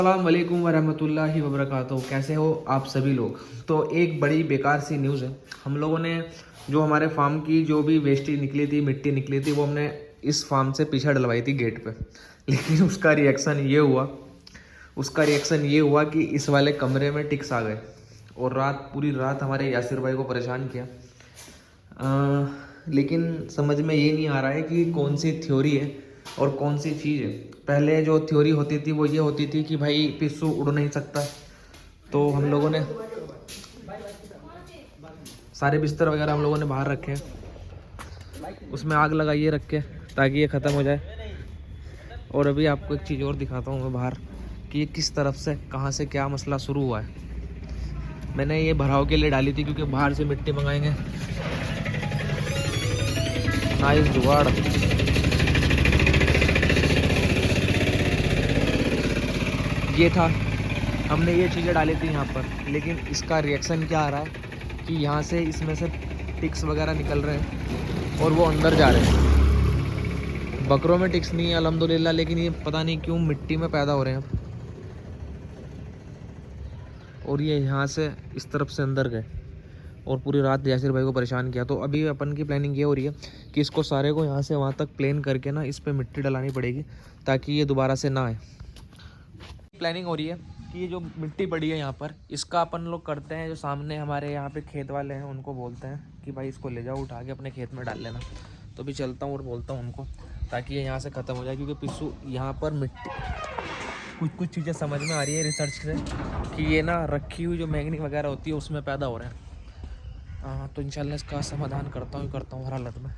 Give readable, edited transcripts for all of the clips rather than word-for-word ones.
अस्सलाम वालेकुम वरहमतुल्लाहि वबरकातुहू। कैसे हो आप सभी लोग। तो एक बड़ी बेकार सी न्यूज़ है। हम लोगों ने जो हमारे फार्म की जो भी वेस्टेज निकली थी, मिट्टी निकली थी, वो हमने इस फार्म से पीछे डलवाई थी गेट पे। लेकिन उसका रिएक्शन ये हुआ कि इस वाले कमरे में टिक्स आ गए और पूरी रात हमारे यासिर भाई को परेशान किया। लेकिन समझ में ये नहीं आ रहा है कि कौन सी थ्योरी है और कौन सी चीज़ है। पहले जो थ्योरी होती थी वो ये होती थी कि भाई पिस्सू उड़ नहीं सकता, तो हम लोगों ने सारे बिस्तर वगैरह हम लोगों ने बाहर रखे हैं, उसमें आग लगाइए रख के ताकि ये ख़त्म हो जाए। और अभी आपको एक चीज़ और दिखाता हूँ मैं बाहर कि ये किस तरफ से कहाँ से क्या मसला शुरू हुआ है। मैंने ये भराव के लिए डाली थी क्योंकि बाहर से मिट्टी मंगाएंगे। नाइस जुगाड़। ये था, हमने ये चीज़ें डाली थी यहाँ पर, लेकिन इसका रिएक्शन क्या आ रहा है कि यहाँ से इसमें से टिक्स वगैरह निकल रहे हैं और वो अंदर जा रहे हैं। बकरों में टिक्स नहीं है अल्हम्दुलिल्लाह, लेकिन ये पता नहीं क्यों मिट्टी में पैदा हो रहे हैं और ये यहाँ से इस तरफ से अंदर गए और पूरी रात यासिर भाई को परेशान किया। तो अभी अपन की प्लानिंग ये हो रही है कि इसको सारे को यहाँ से वहाँ तक प्लेन करके ना इस पर मिट्टी डलानी पड़ेगी ताकि ये दोबारा से ना आए। प्लानिंग हो रही है कि ये जो मिट्टी पड़ी है यहाँ पर, इसका अपन लोग करते हैं, जो सामने हमारे यहाँ पे खेत वाले हैं उनको बोलते हैं कि भाई इसको ले जाओ उठा के अपने खेत में डाल लेना। तो भी चलता हूँ और बोलता हूँ उनको ताकि ये यहाँ से ख़त्म हो जाए, क्योंकि पिस्सू यहाँ पर मिट्टी कुछ चीज़ें समझ में आ रही है रिसर्च से कि ये ना रखी हुई जो मैंगनी वगैरह होती है उसमें पैदा हो रहे हैं। तो इंशाल्लाह इसका समाधान करता हूँ हर हालत में।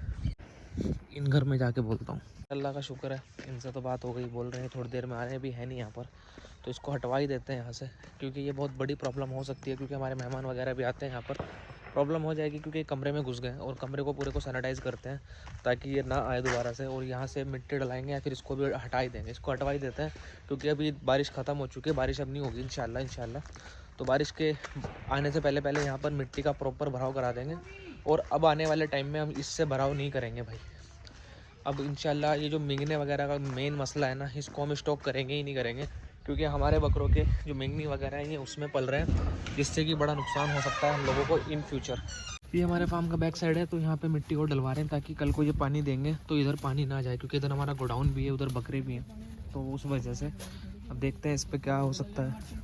इन घर में जाके बोलता हूँ। अल्लाह का शुक्र है, इनसे तो बात हो गई, बोल रहे हैं थोड़ी देर में आ रहे हैं, भी है नहीं यहाँ पर, तो इसको हटवा ही देते हैं यहाँ से, क्योंकि ये बहुत बड़ी प्रॉब्लम हो सकती है। क्योंकि हमारे मेहमान वगैरह भी आते हैं यहाँ पर, प्रॉब्लम हो जाएगी क्योंकि कमरे में घुस गए और कमरे को पूरे को सैनिटाइज़ करते हैं ताकि ये ना आए दोबारा से। और यहाँ से मिट्टी डलाएंगे या फिर इसको भी हटा ही देंगे, इसको हटवा ही देते हैं क्योंकि अभी बारिश ख़त्म हो चुकी है, बारिश अब नहीं होगी इंशाल्लाह। तो बारिश के आने से पहले यहाँ पर मिट्टी का प्रॉपर भराव करा देंगे और अब आने वाले टाइम में हम इससे भराव नहीं करेंगे भाई। अब इंशाल्लाह ये जो मिंगने वगैरह का मेन मसला है ना, इसको हम स्टॉक करेंगे ही नहीं करेंगे, क्योंकि हमारे बकरों के जो मिंगनी वगैरह हैं ये उसमें पल रहे हैं, जिससे कि बड़ा नुकसान हो सकता है हम लोगों को इन फ्यूचर। ये हमारे फार्म का बैक साइड है, तो यहाँ पे मिट्टी को डलवा रहे हैं ताकि कल को ये पानी देंगे तो इधर पानी ना जाए, क्योंकि इधर हमारा गोडाउन भी है, उधर बकरे भी हैं, तो उस वजह से अब देखते हैं इस पर क्या हो सकता है।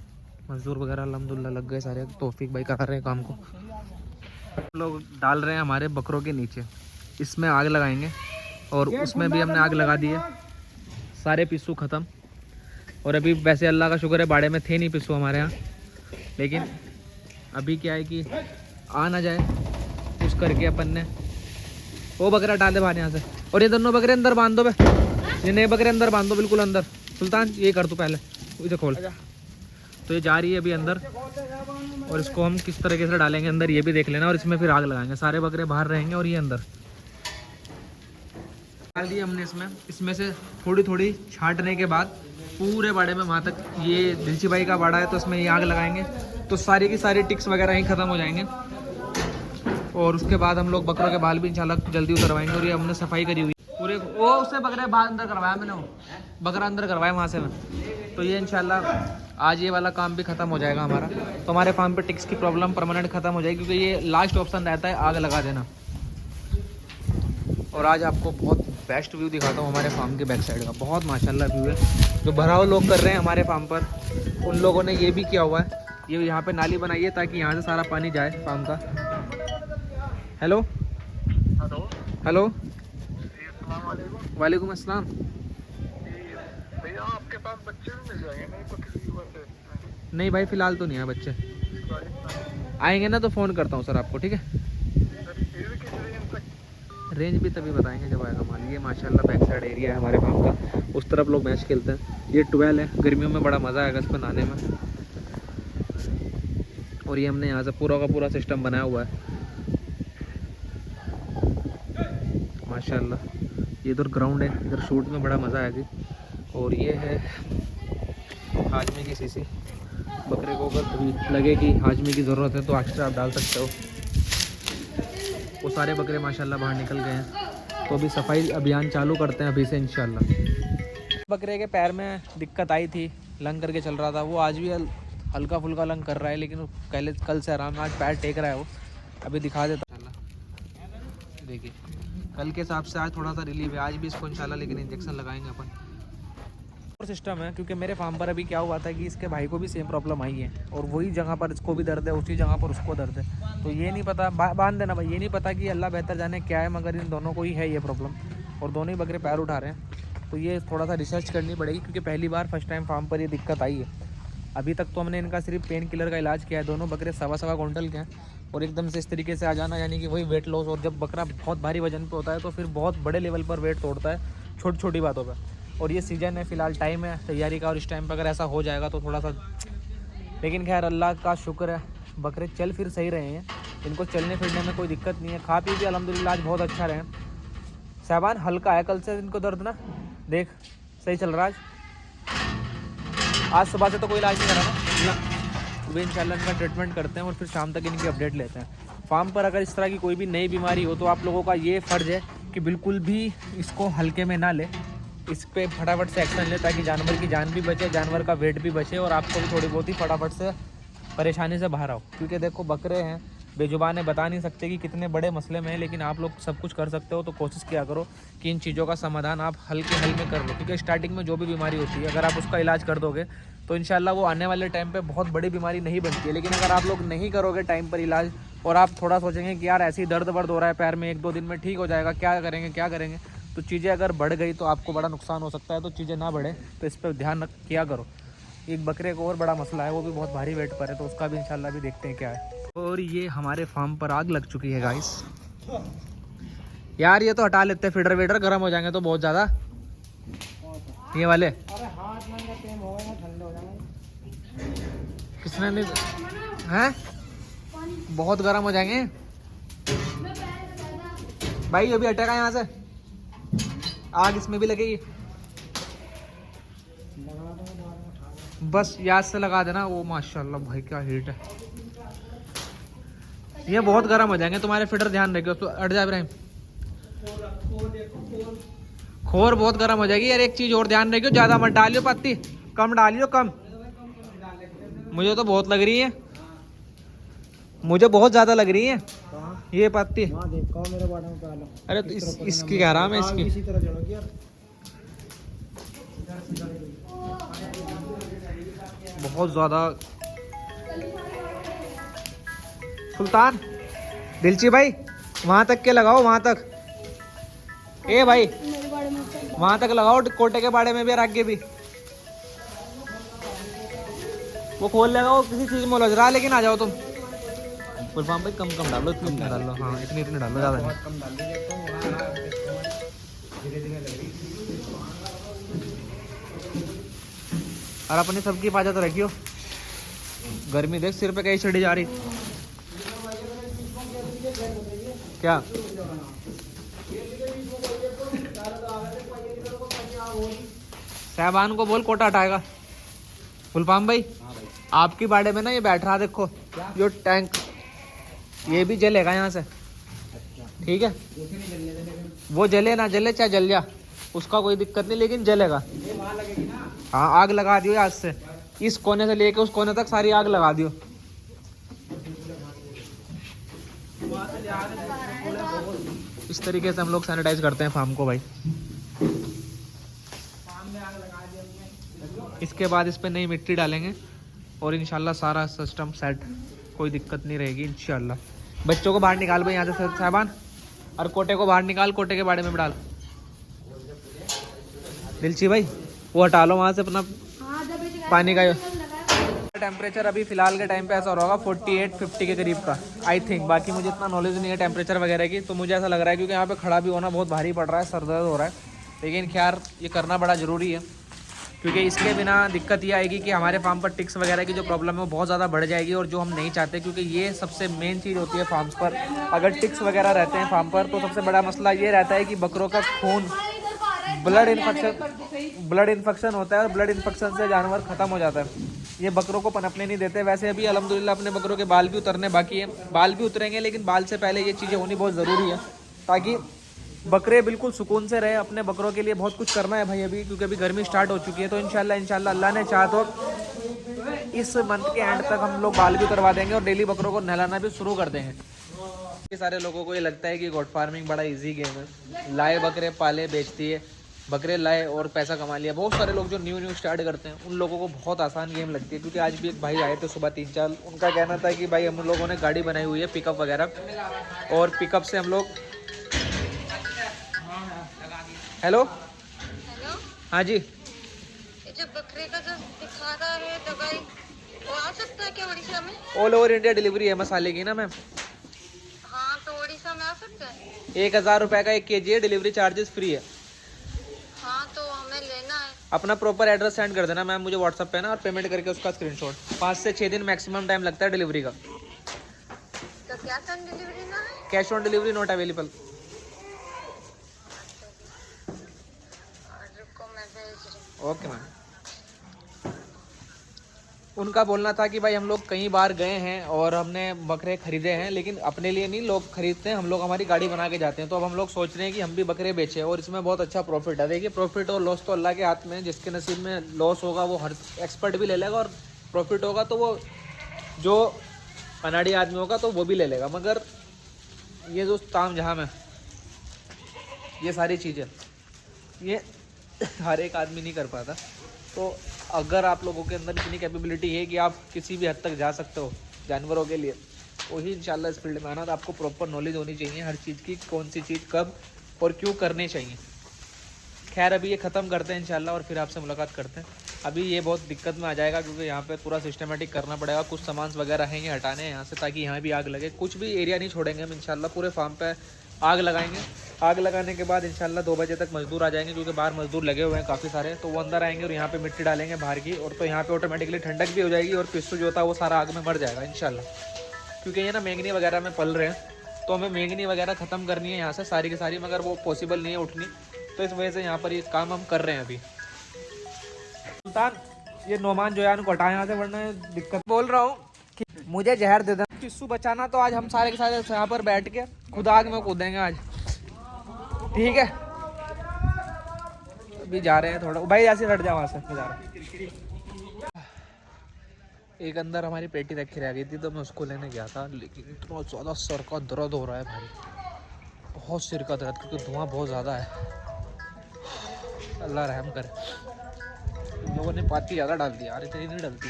मजदूर वगैरह अल्हम्दुलिल्लाह लग गए सारे, तौफीक भाई कर रहे हैं काम को। लोग डाल रहे हैं हमारे बकरों के नीचे, इसमें आग लगाएंगे और उसमें भी हमने आग लगा दी है। सारे पिस्सू ख़त्म। और अभी वैसे अल्लाह का शुक्र है बाड़े में थे नहीं पिस्सू हमारे यहाँ, लेकिन अभी क्या है कि आ ना जाए कुछ करके अपन ने वो बकरा डाल दे बाहर यहाँ से। और ये दोनों बकरे अंदर बांध दो, ये नए बकरे अंदर बांध दो बिल्कुल अंदर। सुल्तान ये कर दो पहले, इसे खोल। तो ये जा रही है अभी अंदर और इसको हम किस तरीके से डालेंगे अंदर ये भी देख लेना, और इसमें फिर आग लगाएंगे। सारे बकरे बाहर रहेंगे और ये अंदर डाल दिए हमने। इसमें से थोड़ी छांटने के बाद पूरे बाड़े में वहाँ तक, ये दिलची भाई का बाड़ा है तो इसमें ये आग लगाएंगे तो सारी की सारी टिक्स वगैरह ही ख़त्म हो जाएंगे। और उसके बाद हम लोग बकरों के बाल भी इंशाल्लाह जल्दी उतरवाएंगे। और ये हमने सफाई करी हुई पूरे, वो उससे बकरे बाल अंदर करवाया मैंने, वो बकरा अंदर करवाया वहाँ से मैं। तो ये इंशाल्लाह आज ये वाला काम भी ख़त्म हो जाएगा हमारा, तो हमारे फार्म पे टिक्स की प्रॉब्लम परमानेंट ख़त्म हो जाएगी, क्योंकि ये लास्ट ऑप्शन रहता है आग लगा देना। और आज आपको बहुत बेस्ट व्यू दिखाता हूँ हमारे फार्म के बैक साइड का, बहुत माशाल्लाह व्यू है। जो भराव लोग कर रहे हैं हमारे फार्म पर, उन लोगों ने ये भी किया हुआ है, ये यहाँ पे नाली बनाई है ताकि यहाँ से सारा पानी जाए फार्म का। हेलो हेलो वालेकुम अस्सलाम। भैया आपके पास बच्चे भी मिल जाएंगे? नहीं तो किसी को से नहीं भाई फ़िलहाल तो नहीं है बच्चे, आएंगे ना तो फ़ोन करता हूँ सर आपको, ठीक है। रेंज भी तभी बताएंगे जब आएगा माल। ये माशाल्लाह बैक साइड एरिया है हमारे फार्म का, उस तरफ लोग मैच खेलते हैं। ये 12 है, गर्मियों में बड़ा मज़ा आएगा इस पर नहाने में। और ये हमने यहाँ से पूरा का पूरा सिस्टम बनाया हुआ है माशाल्लाह। ये इधर ग्राउंड है, इधर शूट में बड़ा मज़ा आएगी। और ये है हाजमे की सीसी, बकरे को अगर कभी लगे कि हाजमे की ज़रूरत है तो एक्स्ट्रा आप डाल सकते हो। वो सारे बकरे माशाल्लाह बाहर निकल गए हैं, तो अभी सफाई अभियान चालू करते हैं अभी से इंशाल्लाह। बकरे के पैर में दिक्कत आई थी लंग करके चल रहा था वो, आज भी हल्का फुल्का लंग कर रहा है, लेकिन कल से आराम, आज पैर टेक रहा है वो। अभी दिखा देता इंशाल्लाह, देखिए कल के हिसाब से आज थोड़ा सा रिलीफ है, आज भी इसको इंशाल्लाह लेकिन इंजेक्शन लगाएंगे अपन। और सिस्टम है, क्योंकि मेरे फार्म पर अभी क्या हुआ था कि इसके भाई को भी सेम प्रॉब्लम आई है, और वही जगह पर इसको भी दर्द है, उसी जगह पर उसको दर्द है। तो ये नहीं पता, बांध देना भाई, ये नहीं पता कि अल्लाह बेहतर जाने क्या है, मगर इन दोनों को ही है ये प्रॉब्लम, और दोनों ही बकरे पैर उठा रहे हैं। तो ये थोड़ा सा रिसर्च करनी पड़ेगी, क्योंकि पहली बार फर्स्ट टाइम फार्म पर ये दिक्कत आई है। अभी तक तो हमने इनका सिर्फ पेन किलर का इलाज किया है। दोनों बकरे 1.25 क्विंटल के हैं, और एकदम से इस तरीके से आ जाना, यानी कि वही वेट लॉस। और जब बकरा बहुत भारी वजन पे होता है तो फिर बहुत बड़े लेवल पर वेट तोड़ता है छोटी छोटी बातों पर। और ये सीज़न है, फ़िलहाल टाइम है तैयारी का, और इस टाइम पर अगर ऐसा हो जाएगा तो थोड़ा सा, लेकिन खैर अल्लाह का शुक्र है बकरे चल फिर सही रहे हैं, इनको चलने फिरने में कोई दिक्कत नहीं है। खा पी भी अल्हम्दुलिल्लाह आज बहुत अच्छा रहे। साहबान हल्का है, कल से इनको दर्द ना देख सही चल रहा है। आज सुबह से तो कोई इलाज नहीं करा ना, सुबह इंशाल्लाह इनका ट्रीटमेंट करते हैं और फिर शाम तक इनकी अपडेट लेते हैं। फार्म पर अगर इस तरह की कोई भी नई बीमारी हो तो आप लोगों का ये फ़र्ज़ है कि बिल्कुल भी इसको हल्के में ना ले, इस पर फटाफट से एक्शन ले, ताकि जानवर की जान भी बचे, जानवर का वेट भी बचे, और आपको भी थोड़ी बहुत ही फटाफट से परेशानी से बाहर आओ। क्योंकि देखो बकरे हैं, बेजुबान बता नहीं सकते कि कितने बड़े मसले में है, लेकिन आप लोग सब कुछ कर सकते हो। तो कोशिश किया करो कि इन चीज़ों का समाधान आप हल्के हल में कर लो, क्योंकि स्टार्टिंग में जो भी बीमारी होती है अगर आप उसका इलाज कर दोगे तो इंशाल्लाह वो आने वाले टाइम पे बहुत बड़ी बीमारी नहीं बनती है। लेकिन अगर आप लोग नहीं करोगे टाइम पर इलाज, और आप थोड़ा सोचेंगे कि यार ऐसे ही दर्द वर्द हो रहा है पैर में, 1-2 दिन में ठीक हो जाएगा, क्या करेंगे, तो चीज़ें अगर बढ़ गई तो आपको बड़ा नुकसान हो सकता है। तो चीज़ें ना बढ़े, तो इस पर ध्यान किया करो। एक बकरे को और बड़ा मसला है, वो भी बहुत भारी वेट पर है, तो उसका भी इंशाल्लाह भी देखते हैं क्या है। और ये हमारे फार्म पर आग लग चुकी है गाइस। यार ये तो हटा लेते हैं, फीडर वेडर गर्म हो जाएंगे तो बहुत ज़्यादा, ये वाले। अरे हाथ में तेल हो गया, ठंडे हो जाएंगे। किसने नहीं हैं, बहुत गर्म हो जाएंगे भाई, अभी हटेगा यहाँ से, आग इसमें भी लगेगी। बस याद से लगा देना। वो माशाल्लाह भाई क्या हीट है, ये बहुत गर्म हो जाएंगे तुम्हारे फीडर, ध्यान रखियो। तो हट जा इब्राहिम, खोर बहुत गर्म हो जाएगी यार। एक चीज और ध्यान रखियो, ज्यादा मत डालियो पत्ती, कम डालियो, कम। मुझे तो बहुत लग रही है, मुझे बहुत ज्यादा लग रही है ये पत्ती। अरे तो इसकी कह रहा मैं, इसकी बहुत ज्यादा। सुल्तान, दिलची भाई वहां तक के लगाओ, वहां तक। ए भाई वहां तक लगाओ, कोटे के बाड़े में भी और आगे भी। वो खोल लेगा, वो किसी चीज में उलझ रहा है, लेकिन आ जाओ तुम। फुलफाम भाई कम कम डालो, इतनी डालो, हाँ इतनी डालो, ज्यादा नहीं। और अपनी सबकी हिफाजत रखियो, गर्मी देख सिर पे कहीं चढ़ी जा रही। क्या साहबान को बोल कोटा हटाएगा। फुलफाम भाई आपकी बाड़े में ना ये बैठ रहा, देखो जो टैंक, ये भी जलेगा यहाँ से, ठीक है। वो जले ना जले, चाहे जल जा, उसका कोई दिक्कत नहीं, लेकिन जलेगा। हाँ आग लगा दियो आज से, इस कोने से लेके उस कोने तक सारी आग लगा दियो। इस तरीके से हम लोग सैनिटाइज करते हैं फार्म को भाई। इसके बाद इस पे नई मिट्टी डालेंगे और इंशाल्लाह सारा सिस्टम सेट, कोई दिक्कत नहीं रहेगी इंशाल्लाह। बच्चों को बाहर निकाल भाई यहाँ से साहबान, और कोटे को बाहर निकाल, कोटे के बाड़े में डाल। दिलची भाई वो हटा लो वहाँ से अपना पानी का। टेम्परेचर अभी फ़िलहाल के टाइम पे ऐसा होगा 48-50 के करीब का आई थिंक। बाकी मुझे इतना नॉलेज नहीं है टेम्परेचर वगैरह की, तो मुझे ऐसा लग रहा है क्योंकि यहाँ पे खड़ा भी होना बहुत भारी पड़ रहा है, सर दर्द हो रहा है। लेकिन खैर ये करना बड़ा ज़रूरी है, क्योंकि इसके बिना दिक्कत ये आएगी कि हमारे फार्म पर टिक्स वगैरह की जो प्रॉब्लम है वो बहुत ज़्यादा बढ़ जाएगी, और जो हम नहीं चाहते, क्योंकि ये सबसे मेन चीज़ होती है फार्म्स पर। अगर टिक्स वगैरह रहते हैं फार्म पर तो सबसे बड़ा मसला ये रहता है कि बकरों का खून, ब्लड इन्फेक्शन होता है, और ब्लड इन्फेक्शन से जानवर ख़त्म हो जाता है। ये बकरों को पनपने नहीं देते। वैसे अभी अल्हम्दुलिल्लाह अपने बकरों के बाल भी उतरने बाकी है, बाल भी उतरेंगे, लेकिन बाल से पहले ये चीज़ें होनी बहुत ज़रूरी है, ताकि बकरे बिल्कुल सुकून से रहे। अपने बकरों के लिए बहुत कुछ करना है भाई अभी, क्योंकि अभी गर्मी स्टार्ट हो चुकी है। तो इंशाल्लाह अल्लाह ने चाहा तो इस मंथ के एंड तक हम लोग बाल भी उतरवा देंगे और डेली बकरों को नहलाना भी शुरू कर देंगे। सारे लोगों को ये लगता है कि गोट फार्मिंग बड़ा इजी गेम है, लाए बकरे पाले बेचती है, बकरे लाए और पैसा कमा लिया। बहुत सारे लोग जो न्यू स्टार्ट करते हैं उन लोगों को बहुत आसान गेम लगती है। क्योंकि आज भी एक भाई आए थे सुबह 3-4, उनका कहना था कि भाई हम लोगों ने गाड़ी बनाई हुई है पिकअप वगैरह, और पिकअप से हम लोग हेलो हाँ जी, ये जो बकरे का जो दिखा रहा है दवाई, वो आ सकता है क्या उड़ीसा में? ऑल ओवर इंडिया डिलीवरी है मसाले की ना मैम। हाँ तो उड़ीसा में आ सकता है। 1000 रुपये का 1 kg है, डिलीवरी चार्जेस फ्री है। हाँ तो हमें लेना है। अपना प्रॉपर एड्रेस सेंड कर देना मैम मुझे व्हाट्सएप पे ना, और पेमेंट करके उसका स्क्रीनशॉट। 5 से 6 दिन मैक्सिमम टाइम लगता है डिलीवरी का। तो कैश ऑन डिलीवरी ना है? Cash on delivery not available. रुको मैं भेज रही हूँ। Okay ma'am. उनका बोलना था कि भाई हम लोग कई बार गए हैं और हमने बकरे खरीदे हैं, लेकिन अपने लिए नहीं लोग खरीदते हैं, हम लोग हमारी गाड़ी बना के जाते हैं। तो अब हम लोग सोच रहे हैं कि हम भी बकरे बेचें, और इसमें बहुत अच्छा प्रॉफिट है। देखिए प्रॉफिट और लॉस तो अल्लाह के हाथ में है। जिसके नसीब में लॉस होगा वो हर एक्सपर्ट भी ले लेगा, और प्रॉफिट होगा तो वो जो अनाड़ी आदमी होगा तो वो भी ले लेगा। मगर ये जो ताम जहाँ में ये सारी चीज़ें ये हर एक आदमी नहीं कर पाता। तो अगर आप लोगों के अंदर इतनी कैपेबिलिटी है कि आप किसी भी हद तक जा सकते हो जानवरों के लिए, तो ही इंशाल्लाह इस फील्ड में आना। तो आपको प्रॉपर नॉलेज होनी चाहिए हर चीज़ की, कौन सी चीज़ कब और क्यों करनी चाहिए। खैर अभी ये ख़त्म करते हैं इंशाल्लाह और फिर आपसे मुलाकात करते हैं। अभी ये बहुत दिक्कत में आ जाएगा क्योंकि यहाँ पे पूरा सिस्टमेटिक करना पड़ेगा। कुछ सामान वगैरह हैं ये हटाने हैं यहाँ से, ताकि यहाँ भी आग लगे। कुछ भी एरिया नहीं छोड़ेंगे हम इंशाल्लाह, पूरे फार्म पे आग लगाएंगे। आग लगाने के बाद इंशाल्लाह 2 बजे तक मजदूर आ जाएंगे, क्योंकि बाहर मजदूर लगे हुए हैं काफ़ी सारे। तो वो अंदर आएंगे और यहाँ पे मिट्टी डालेंगे बाहर की, और तो यहाँ पे ऑटोमेटिकली ठंडक भी हो जाएगी और पिस्सू जो होता है वो सारा आग में मर जाएगा इंशाल्लाह। क्योंकि ये ना मैंगनी वगैरह में पल रहे हैं, तो हमें मैंगनी वगैरह ख़त्म करनी है यहाँ से सारी की सारी, मगर वो पॉसिबल नहीं है उठनी। तो इस वजह से यहाँ पर ये काम हम कर रहे हैं अभी। सुल्तान ये नोमान जोयान को हटाए यहाँ से, वरना दिक्कत। बोल रहा हूँ कि मुझे जहर दे देना पिस्सू बचाना, तो आज हम सारे के सारे यहाँ पर बैठ के खुद आग में कूदेंगे आज, ठीक है। अभी जा रहे हैं थोड़ा, भाई ऐसे हट जा वहाँ से, जा रहा हूँ। एक अंदर हमारी पेटी रखी रह गई थी तो मैं उसको लेने गया था, लेकिन इतना ज़्यादा सर का दर्द हो रहा है भाई, बहुत सिर का दर्द, क्योंकि धुआं बहुत ज़्यादा है। अल्लाह रहम करे। इन लोगों ने पाती ज़्यादा डाल दिया यार, इतनी नहीं डलती।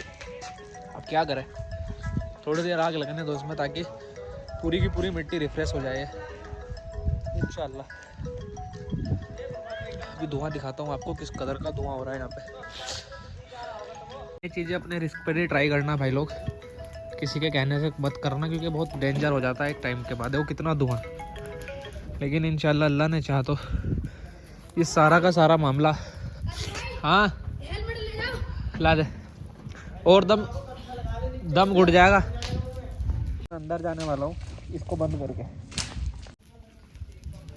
अब क्या करें, थोड़ी देर आग लगने दो इसमें, ताकि पूरी की पूरी मिट्टी रिफ्रेश हो जाए इंशाल्लाह। अभी धुआं दिखाता हूँ आपको किस कदर का धुआं हो रहा है यहाँ पे। ये चीज़ें अपने रिस्क पर ही ट्राई करना भाई लोग, किसी के कहने से मत करना, क्योंकि बहुत डेंजर हो जाता है एक टाइम के बाद। वो कितना धुआं, लेकिन इंशाल्लाह अल्लाह ने चाहा तो इस सारा का सारा मामला, हाँ ला दे, और दम घुट जाएगा। अंदर जाने वाला हूँ इसको बंद करके।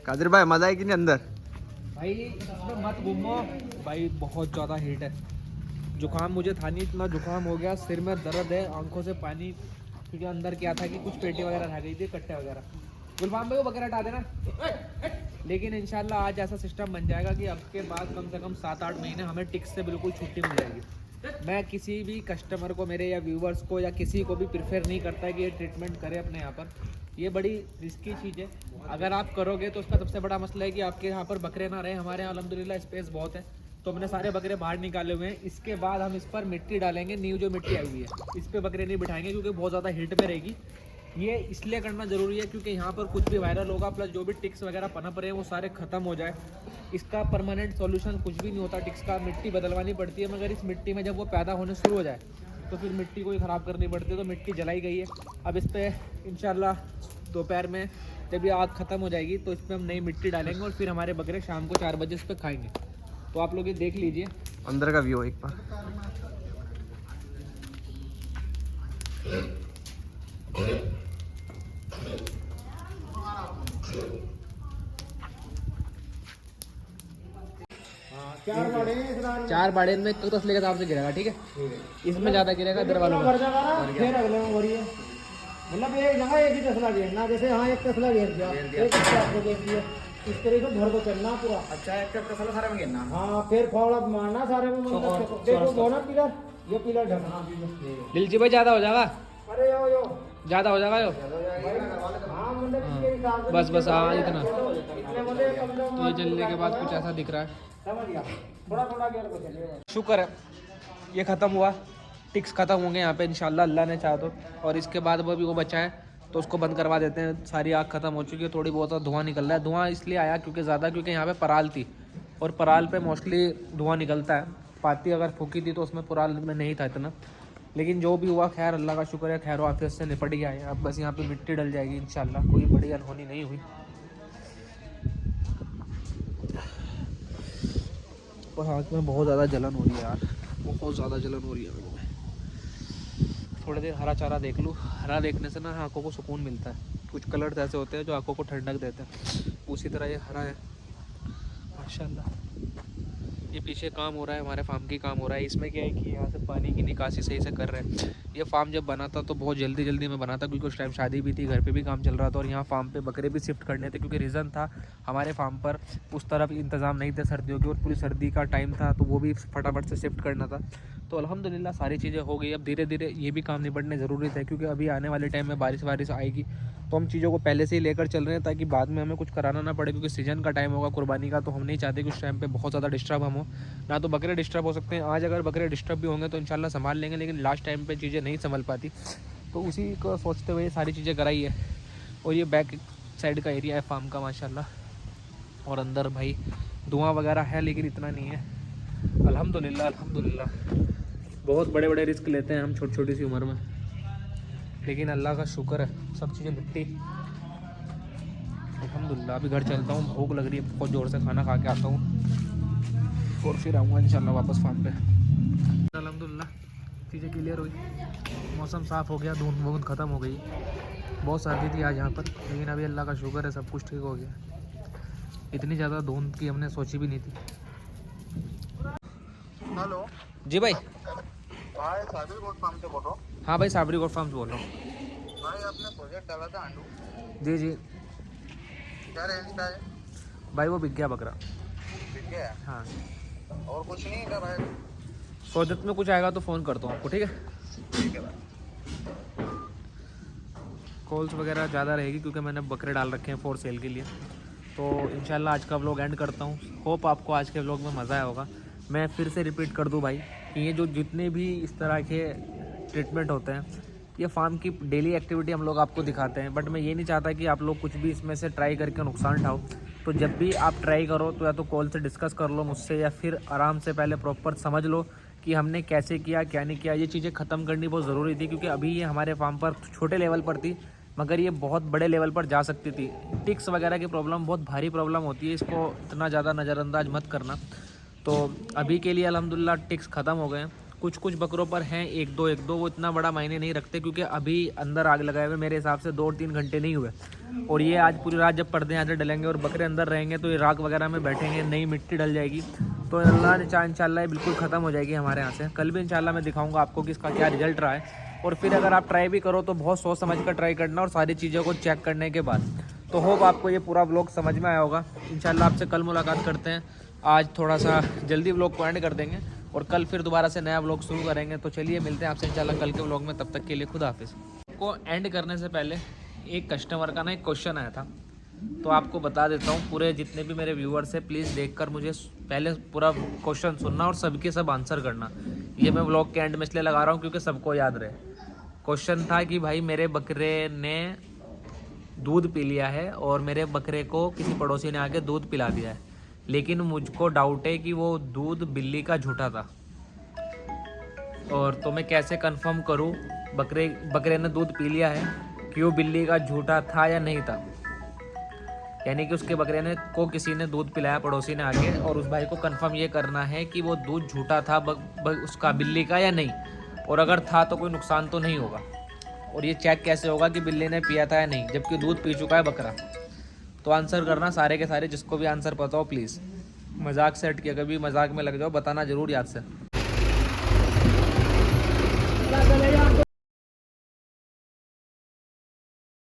कादिर भाई मजा है कि नहीं अंदर? भाई इसमें मत घूमो भाई, बहुत ज़्यादा हीट है। जुकाम मुझे था नहीं, इतना जुकाम हो गया, सिर में दर्द है, आंखों से पानी, क्योंकि अंदर क्या था कि कुछ पेटी वगैरह रह गई थी, कट्टे वगैरह। गुलफाम भाई वो बकरा हटा देना। लेकिन इंशाल्लाह आज ऐसा सिस्टम बन जाएगा कि अब के बाद कम से कम 7-8 महीने हमें टिक्स से बिल्कुल छुट्टी मिल जाएगी। मैं किसी भी कस्टमर को, मेरे या व्यूवर्स को या किसी को भी प्रेफर नहीं करता है कि ये ट्रीटमेंट करे अपने यहाँ पर। ये बड़ी रिस्की चीज़ है। अगर आप करोगे तो उसका सबसे बड़ा मसला है कि आपके यहाँ पर बकरे ना रहे। हमारे यहाँ अल्हम्दुलिल्लाह स्पेस बहुत है, तो हमने सारे बकरे बाहर निकाले हुए हैं। इसके बाद हम इस पर मिट्टी डालेंगे, न्यू जो मिट्टी आई हुई है इस पर बकरे नहीं बिठाएंगे, क्योंकि बहुत ज़्यादा हीट में रहेगी। ये इसलिए करना ज़रूरी है क्योंकि यहाँ पर कुछ भी वायरल होगा, प्लस जो भी टिक्स वगैरह पनप रहे हैं वो सारे ख़त्म हो जाए। इसका परमानेंट सॉल्यूशन कुछ भी नहीं होता टिक्स का, मिट्टी बदलवानी पड़ती है। मगर इस मिट्टी में जब वो पैदा होने शुरू हो जाए तो फिर मिट्टी को ही ख़राब करनी पड़ती है। तो मिट्टी जलाई गई है, अब इस पर इंशाल्लाह दोपहर में जब ये आग ख़त्म हो जाएगी तो इस पर हम नई मिट्टी डालेंगे, और फिर हमारे बकरे शाम को 4 बजे इस पर खाएँगे। तो आप लोग ये देख लीजिए अंदर का व्यू एक बार। चार बाड़े में एक तसले के हिसाब से गिरेगा, ठीक है। इसमें ज़्यादा गिरेगा, इधर वालों में। फिर अगले में वही है, मतलब एक जगह एक ही तसला घेरना, जैसे हाँ एक तसला घेर दिया, एक तसला आपको घेर दिया, इस तरीके से घर को चलना पूरा। अच्छा एक का साला सारे में गिरना। हाँ फिर फावड़ा मारना सारे में, मतलब देखो दोनों पिलर, ये पिलर ढकना। दिलजी भाई ज़्यादा हो जाएगा, अरे यो ज़्यादा हो जाएगा यो। हाँ मतलब इसके हिसाब से बस हाँ इतना। इतने मतलब कम से तो ये जलने के बाद कुछ ऐसा दिख रहा है। समझ गया, थोड़ा थोड़ा गेयर को चलिए। शुक्र है ये ख़त्म हुआ, टिक्स ख़त्म होंगे यहाँ पे इंशाल्लाह, अल्लाह ने चाहा तो। और इसके बाद वो भी वो बचा है तो उसको बंद करवा देते हैं। सारी आग ख़त्म हो चुकी है, थोड़ी बहुत धुआं निकल रहा है। धुआं इसलिए आया क्योंकि यहाँ पे पराल थी और पराल पे मोस्टली धुआं निकलता है। पाती अगर फूकी थी तो उसमें पराल में नहीं था इतना, लेकिन जो भी हुआ खैर अल्लाह का शुक्र है, खैर वाफियत से निपट गया है। अब बस यहाँ पे मिट्टी डल जाएगी इंशाल्लाह, कोई बड़ी अनहोनी नहीं हुई। और आँख में बहुत ज़्यादा जलन हो रही है यार, बहुत ज़्यादा जलन हो रही है मेरे को। थोड़ी देर हरा चारा देख लूँ, हरा देखने से ना आँखों को सुकून मिलता है। कुछ कलर्स ऐसे होते हैं जो आँखों को ठंडक देते हैं, उसी तरह ये हरा है माशाल्लाह। ये पीछे काम हो रहा है, हमारे फार्म की काम हो रहा है। इसमें क्या है कि यहाँ से पानी की निकासी सही से कर रहे हैं। ये फार्म जब बना था तो बहुत जल्दी में बना था क्योंकि उस टाइम शादी भी थी, घर पे भी काम चल रहा था और यहाँ फार्म पे बकरे भी शिफ्ट करने थे क्योंकि रीज़न था हमारे फार्म पर उस तरफ इंतज़ाम नहीं थे सर्दियों के, और पूरी सर्दी का टाइम था तो वो भी फटाफट से शिफ्ट करना था। तो अल्हम्दुलिल्लाह सारी चीज़ें हो गई। अब धीरे धीरे ये भी काम निपटने ज़रूरी थे क्योंकि अभी आने वाले टाइम में बारिश आएगी तो हम चीज़ों को पहले से ही लेकर चल रहे हैं ताकि बाद में हमें कुछ कराना ना पड़े, क्योंकि सीज़न का टाइम होगा कुर्बानी का, तो हम नहीं चाहते कि उस टाइम पे बहुत ज़्यादा डिस्टर्ब हम हो ना। तो बकरे डिस्टर्ब हो सकते हैं, आज अगर बकरे डिस्टर्ब भी होंगे तो इंशाल्लाह संभाल लेंगे, लेकिन लास्ट टाइम पे चीज़ें नहीं संभल पाती, तो उसी को सोचते हुए सारी चीज़ें कराई है। और ये बैक साइड का एरिया है फार्म का माशाल्लाह, और अंदर भाई धुआं वगैरह है लेकिन इतना नहीं है। अल्हम्दुलिल्लाह बहुत बड़े बड़े रिस्क लेते हैं हम छोटी सी उम्र में, लेकिन अल्लाह का शुक्र है सब चीज़ें निपटी अल्हम्दुलिल्लाह। अभी घर चलता हूँ, भूख लग रही है बहुत ज़ोर से, खाना खा के आता हूँ और फिर आऊँगा इंशाल्लाह वापस फार्म पे। अल्हम्दुलिल्लाह चीज़ें क्लियर हुई, मौसम साफ़ हो गया, धुंध वुंध ख़त्म हो गई। बहुत सर्दी थी आज यहाँ पर, लेकिन अभी अल्लाह का शुक्र है सब कुछ ठीक हो गया। इतनी ज़्यादा धुंध की हमने सोची भी नहीं थी। हेलो जी भाई। भाई साबिर गोट फार्म से बोल रहा हूँ। हाँ भाई साबरी गोट फार्म से बोल रहा हूँ। भाई आपने प्रोजेक्ट डाला था आंडू, जी क्या रेंज का है? भाई वो बिक गया बकरा। ठीक है, हाँ और कुछ नहीं था भाई? प्रोजेक्ट में कुछ आएगा तो फ़ोन करता हूँ आपको, ठीक है? ठीक है भाई। कॉल्स वगैरह ज़्यादा रहेगी क्योंकि मैंने बकरे डाल रखे हैं फॉर सेल के लिए। तो इंशाल्लाह आज का व्लॉग एंड करता हूँ। होप आपको आज के व्लॉग में मज़ा आया होगा। मैं फिर से रिपीट कर दूँ भाई कि ये जो जितने भी इस तरह के ट्रीटमेंट होते हैं, ये फार्म की डेली एक्टिविटी हम लोग आपको दिखाते हैं, बट मैं ये नहीं चाहता कि आप लोग कुछ भी इसमें से ट्राई करके नुकसान उठाओ। तो जब भी आप ट्राई करो तो या तो कॉल से डिस्कस कर लो मुझसे, या फिर आराम से पहले प्रॉपर समझ लो कि हमने कैसे किया क्या नहीं किया। ये चीज़ें ख़त्म करनी बहुत ज़रूरी थी क्योंकि अभी ये हमारे फार्म पर छोटे लेवल पर थी, मगर ये बहुत बड़े लेवल पर जा सकती थी। टिक्स वगैरह की प्रॉब्लम बहुत भारी प्रॉब्लम होती है, इसको इतना ज़्यादा नज़रअंदाज मत करना। तो अभी के लिए अल्हम्दुलिल्लाह टिक्स ख़त्म हो गए हैं। कुछ बकरों पर हैं एक दो, वो इतना बड़ा मायने नहीं रखते क्योंकि अभी अंदर आग लगाए हुए मेरे हिसाब से 2-3 घंटे नहीं हुए, और ये आज पूरी रात जब पर्दे यहाँ से डलेंगे और बकरे अंदर रहेंगे तो ये राख वगैरह में बैठेंगे, नई मिट्टी डल जाएगी, तो अल्लाह ने चाहा इंशाल्लाह बिल्कुल ख़त्म हो जाएगी हमारे यहाँ से। कल भी इंशाल्लाह मैं दिखाऊँगा आपको कि इसका क्या रिजल्ट रहा है। और फिर अगर आप ट्राई भी करो तो बहुत सोच समझ कर ट्राई करना और सारी चीज़ों को चेक करने के बाद। तो होप आपको ये पूरा व्लॉग समझ में आया होगा। इंशाल्लाह आपसे कल मुलाकात करते हैं। आज थोड़ा सा जल्दी व्लॉग को एंड कर देंगे और कल फिर दोबारा से नया व्लॉग शुरू करेंगे। तो चलिए मिलते हैं आपसे इंशाल्लाह कल के व्लॉग में, तब तक के लिए खुदा हाफिज़। को एंड करने से पहले एक कस्टमर का ना एक क्वेश्चन आया था, तो आपको बता देता हूँ। पूरे जितने भी मेरे व्यूअर्स हैं प्लीज़ देखकर मुझे पहले पूरा क्वेश्चन सुनना और सबके सब आंसर करना। ये मैं व्लॉग के एंड में इसलिए लगा रहा हूँ क्योंकि सबको याद रहे। क्वेश्चन था कि भाई मेरे बकरे ने दूध पी लिया है और मेरे बकरे को किसी पड़ोसी ने आके दूध पिला दिया है, लेकिन मुझको डाउट है कि वो दूध बिल्ली का झूठा था, और तो मैं कैसे कंफर्म करूं बकरे ने दूध पी लिया है कि वो बिल्ली का झूठा था या नहीं था। यानी कि उसके बकरे ने को किसी ने दूध पिलाया पड़ोसी ने आके, और उस भाई को कंफर्म ये करना है कि वो दूध झूठा था उसका बिल्ली का या नहीं, और अगर था तो कोई नुकसान तो नहीं होगा। और ये चेक कैसे होगा कि बिल्ली ने पिया था या नहीं जबकि दूध पी चुका है बकरा। तो आंसर करना सारे के सारे, जिसको भी आंसर पता हो प्लीज़। मजाक से हट के कभी मजाक में लग जाओ, बताना ज़रूर याद से।